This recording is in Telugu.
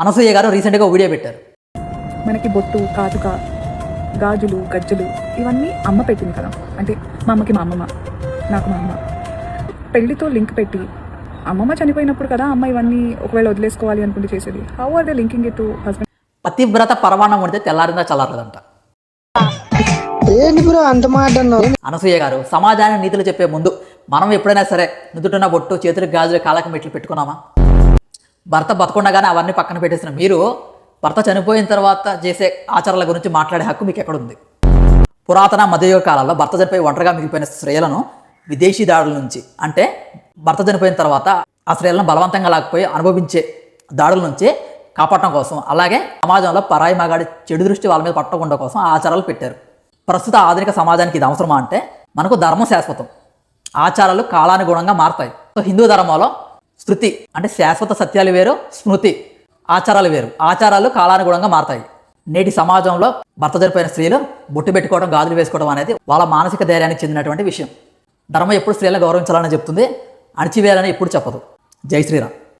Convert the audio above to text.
అనసూయ గారు రీసెంట్గా వీడియో పెట్టారు. మనకి బొట్టు, కాటుక, గాజులు, గజ్జలు ఇవన్నీ అమ్మ పెట్టింది కదా. అంటే మా అమ్మకి మా అమ్మమ్మ, నాకు మా అమ్మ. పెళ్లితో లింక్ పెట్టి అమ్మమ్మ చనిపోయినప్పుడు కదా అమ్మ ఇవన్నీ ఒకవేళ వదిలేసుకోవాలి అనుకుంటే చేసేది. How are they linking it to husband? పతివ్రత పరమాణం ఉంటే తెల్లారిందా చల్లారదంట. అనసూయ గారు సమాజానికి నీతులు చెప్పే ముందు మనం ఎప్పుడైనా సరే నుదుటిన బొట్టు, చేతులకు గాజులు, కాళ్ళకి మెట్లు పెట్టుకున్నామా? భర్త బతకుండగానే అవన్నీ పక్కన పెట్టేసిన మీరు భర్త చనిపోయిన తర్వాత చేసే ఆచారాల గురించి మాట్లాడే హక్కు మీకు ఎక్కడుంది? పురాతన మధ్యయుగ కాలంలో భర్త చనిపోయి ఒంటరిగా మిగిలిపోయిన స్త్రీలను విదేశీ దాడుల నుంచి, అంటే భర్త చనిపోయిన తర్వాత ఆ స్త్రీలను బలవంతంగా లాక్కుపోయి అనుభవించే దాడుల నుంచి కాపాడటం కోసం, అలాగే సమాజంలో పరాయి మగాడి చెడు దృష్టి వాళ్ళ మీద పట్టకుండా కోసం ఆ ఆచారాలు పెట్టారు. ప్రస్తుత ఆధునిక సమాజానికి ఇది అవసరమా అంటే మనకు ధర్మం శాశ్వతం, ఆచారాలు కాలానుగుణంగా మారుతాయి. సో హిందూ ధర్మంలో శృతి అంటే శాశ్వత సత్యాలు వేరు, స్మృతి ఆచారాలు వేరు. ఆచారాలు కాలానుగుణంగా మారుతాయి. నేటి సమాజంలో భర్త చనిపోయిన స్త్రీలు బొట్టు పెట్టుకోవడం, గాజులు వేసుకోవడం అనేది వాళ్ళ మానసిక ధైర్యానికి చెందినటువంటి విషయం. ధర్మం ఎప్పుడు స్త్రీలను గౌరవించాలని చెప్తుంది, అణిచివేయాలని ఎప్పుడు చెప్పదు. జై శ్రీరామ్.